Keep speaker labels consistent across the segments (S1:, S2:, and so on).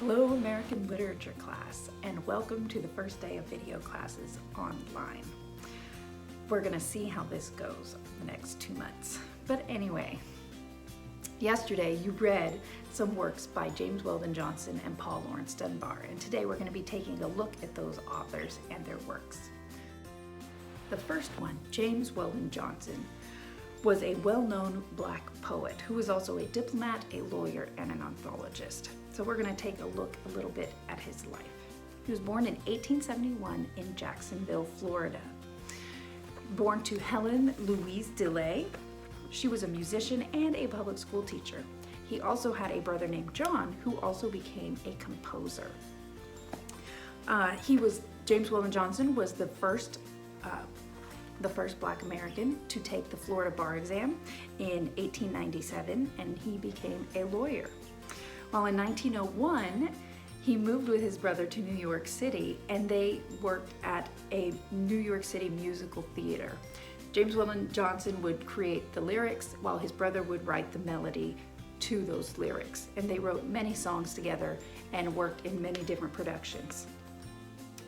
S1: Hello American Literature class, and welcome to the first day of video classes online. We're gonna see how this goes the next 2 months. But anyway, yesterday you read some works by James Weldon Johnson and Paul Laurence Dunbar, and today we're gonna be taking a look at those authors and their works. The first one, James Weldon Johnson, was a well-known Black poet who was also a diplomat, a lawyer, and an anthologist. So we're going to take a look a little bit at his life. He was born in 1871 in Jacksonville, Florida. Born to Helen Louise DeLay, she was a musician and a public school teacher. He also had a brother named John who also became a composer. James Weldon Johnson was the first Black American to take the Florida bar exam in 1897, and he became a lawyer. While in 1901, he moved with his brother to New York City, and they worked at a New York City musical theater. James Weldon Johnson would create the lyrics while his brother would write the melody to those lyrics, and they wrote many songs together and worked in many different productions.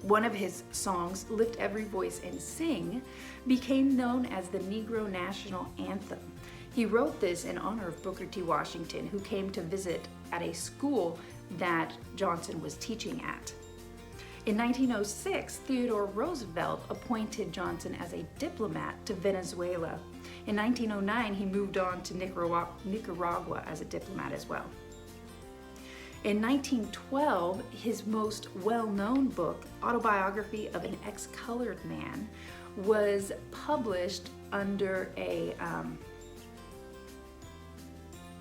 S1: One of his songs, Lift Every Voice and Sing, became known as the Negro National Anthem. He wrote this in honor of Booker T. Washington, who came to visit at a school that Johnson was teaching at. In 1906, Theodore Roosevelt appointed Johnson as a diplomat to Venezuela. In 1909, he moved on to Nicaragua as a diplomat as well. In 1912, his most well-known book, Autobiography of an Ex-Colored Man, was published under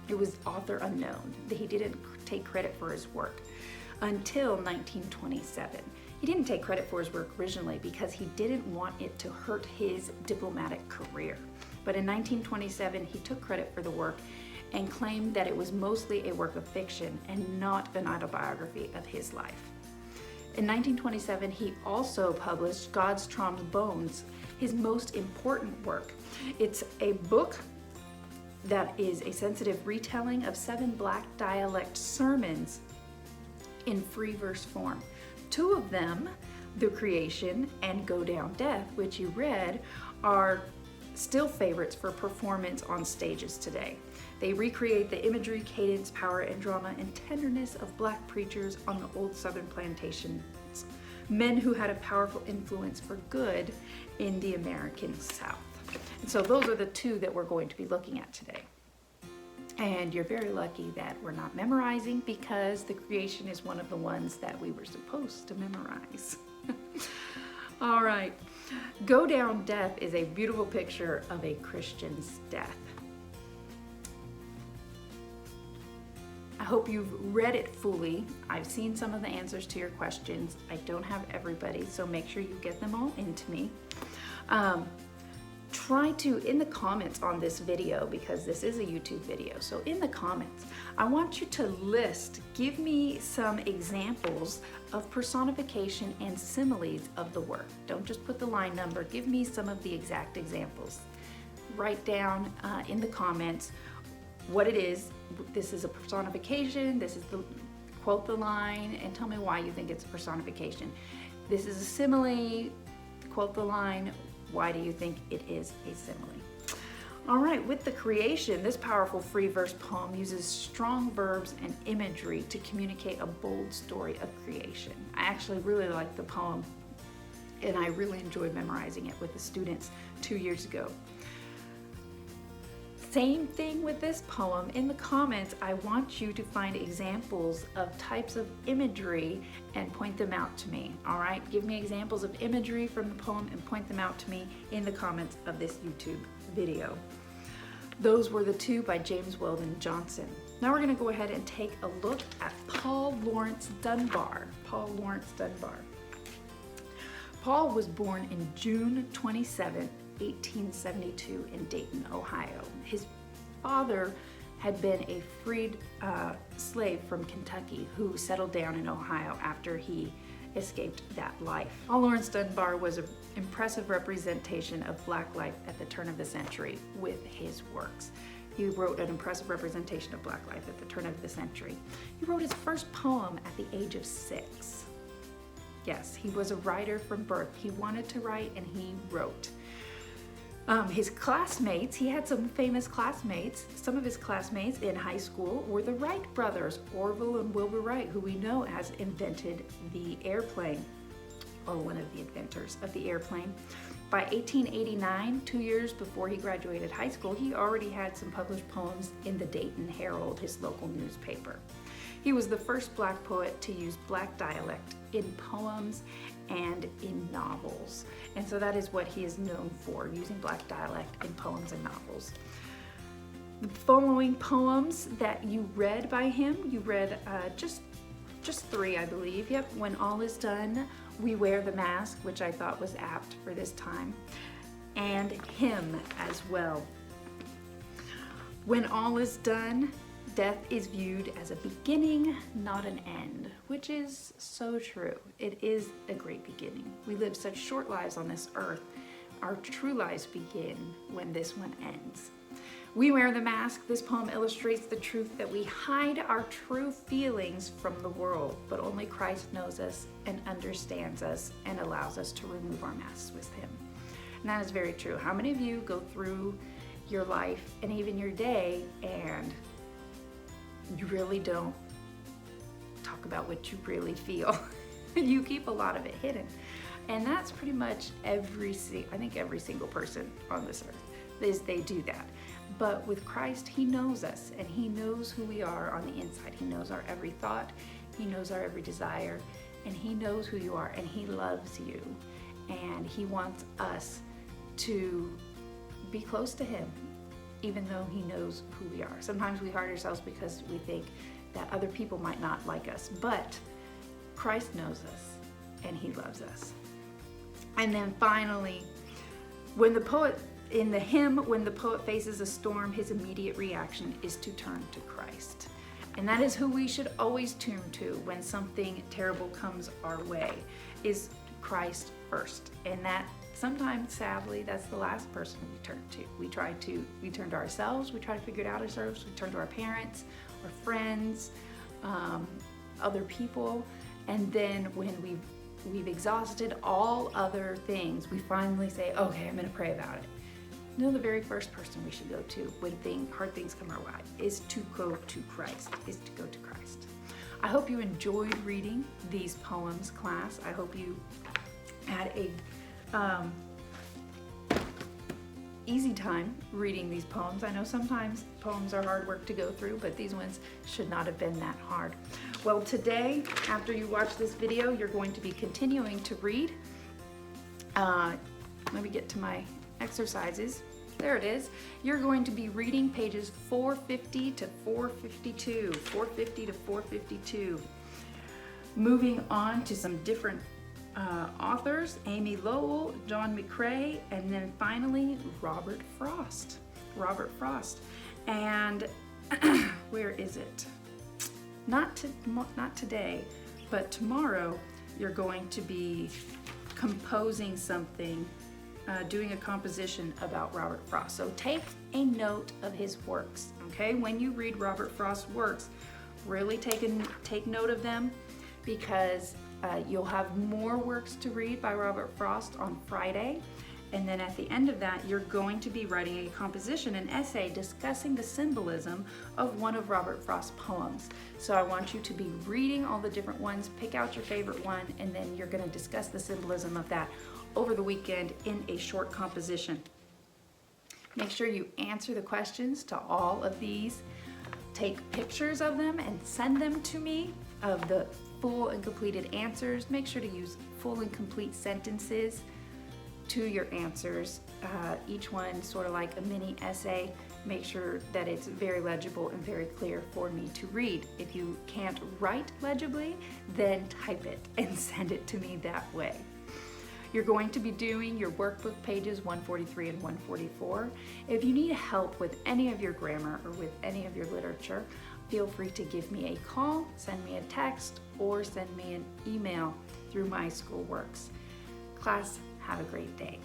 S1: it was author unknown. He didn't take credit for his work until 1927. He didn't take credit for his work originally because he didn't want it to hurt his diplomatic career. But in 1927, he took credit for the work and claimed that it was mostly a work of fiction and not an autobiography of his life. In 1927, he also published God's Trombones, his most important work. It's a book that is a sensitive retelling of 7 Black dialect sermons in free verse form. 2 of them, The Creation and Go Down Death, which you read, are still favorites for performance on stages today. They recreate the imagery, cadence, power, and drama and tenderness of Black preachers on the old Southern plantations, men who had a powerful influence for good in the American South. And so those are the 2 that we're going to be looking at today. And you're very lucky that we're not memorizing, because The Creation is one of the ones that we were supposed to memorize. All right. Go Down Death is a beautiful picture of a Christian's death. I hope you've read it fully. I've seen some of the answers to your questions. I don't have everybody, so make sure you get them all into me. Try to, in the comments on this video, because this is a YouTube video, so in the comments, I want you to give me some examples of personification and similes of the work. Don't just put the line number, give me some of the exact examples. Write down in the comments what it is. This is a personification, this is quote the line, and tell me why you think it's a personification. This is a simile, quote the line, why do you think it is a simile? All right, with The Creation, this powerful free verse poem uses strong verbs and imagery to communicate a bold story of creation. I actually really like the poem, and I really enjoyed memorizing it with the students 2 years ago. Same thing with this poem. In the comments, I want you to find examples of types of imagery and point them out to me. All right, give me examples of imagery from the poem and point them out to me in the comments of this YouTube video. Those were the 2 by James Weldon Johnson. Now we're going to go ahead and take a look at Paul Laurence Dunbar. Paul Laurence Dunbar. Paul was born in June 27, 1872 in Dayton, Ohio. His father had been a freed slave from Kentucky who settled down in Ohio after he escaped that life. Paul Laurence Dunbar was an impressive representation of Black life at the turn of the century with his works. He wrote an impressive representation of Black life at the turn of the century. He wrote his first poem at the age of 6. Yes, he was a writer from birth. He wanted to write and he wrote. His classmates, he had some famous classmates. Some of his classmates in high school were the Wright brothers, Orville and Wilbur Wright, who we know has invented the airplane, or one of the inventors of the airplane. By 1889, 2 years before he graduated high school, he already had some published poems in the Dayton Herald, his local newspaper. He was the first Black poet to use Black dialect in poems and in novels. And so that is what he is known for, using Black dialect in poems and novels. The following poems that you read by him, you read just 3, I believe. Yep, When All Is Done, We Wear the Mask, which I thought was apt for this time, and Hymn as well. When all is done, death is viewed as a beginning, not an end, which is so true. It is a great beginning. We live such short lives on this earth. Our true lives begin when this one ends. We Wear the Mask. This poem illustrates the truth that we hide our true feelings from the world, but only Christ knows us and understands us and allows us to remove our masks with him. And that is very true. How many of you go through your life and even your day and you really don't talk about what you really feel? You keep a lot of it hidden. And that's pretty much I think every single person on this earth, they do that. But with Christ, he knows us and he knows who we are on the inside. He knows our every thought, he knows our every desire, and he knows who you are and he loves you. And he wants us to be close to him, even though he knows who we are. Sometimes we hurt ourselves because we think that other people might not like us, but Christ knows us and he loves us. And then finally, in the hymn, when the poet faces a storm, his immediate reaction is to turn to Christ. And that is who we should always turn to when something terrible comes our way, is Christ first. And that sometimes, sadly, that's the last person we turn to. We turn to ourselves, we try to figure it out ourselves, we turn to our parents, our friends, other people, and then when we've exhausted all other things, we finally say, okay, I'm gonna pray about it. No, the very first person we should go to when hard things come our way is to go to Christ, I hope you enjoyed reading these poems, class. I hope you had a easy time reading these poems. I know sometimes poems are hard work to go through, but these ones should not have been that hard. Well, today, after you watch this video, you're going to be continuing to read. Let me get to my exercises. There it is. You're going to be reading pages 450 to 452, 450 to 452. Moving on to some different authors, Amy Lowell, John McCrae, and then finally Robert Frost. And where is it? Not today, but tomorrow you're going to be composing something, doing a composition about Robert Frost. So take a note of his works, okay? When you read Robert Frost's works, really take note of them, because you'll have more works to read by Robert Frost on Friday. And then at the end of that, you're going to be writing a composition, an essay discussing the symbolism of one of Robert Frost's poems. So I want you to be reading all the different ones, pick out your favorite one, and then you're going to discuss the symbolism of that over the weekend in a short composition. Make sure you answer the questions to all of these. Take pictures of them and send them to me of the full and completed answers. Make sure to use full and complete sentences to your answers. Each one sort of like a mini essay. Make sure that it's very legible and very clear for me to read. If you can't write legibly, then type it and send it to me that way. You're going to be doing your workbook pages 143 and 144. If you need help with any of your grammar or with any of your literature, feel free to give me a call, send me a text, or send me an email through My School Works. Class, have a great day.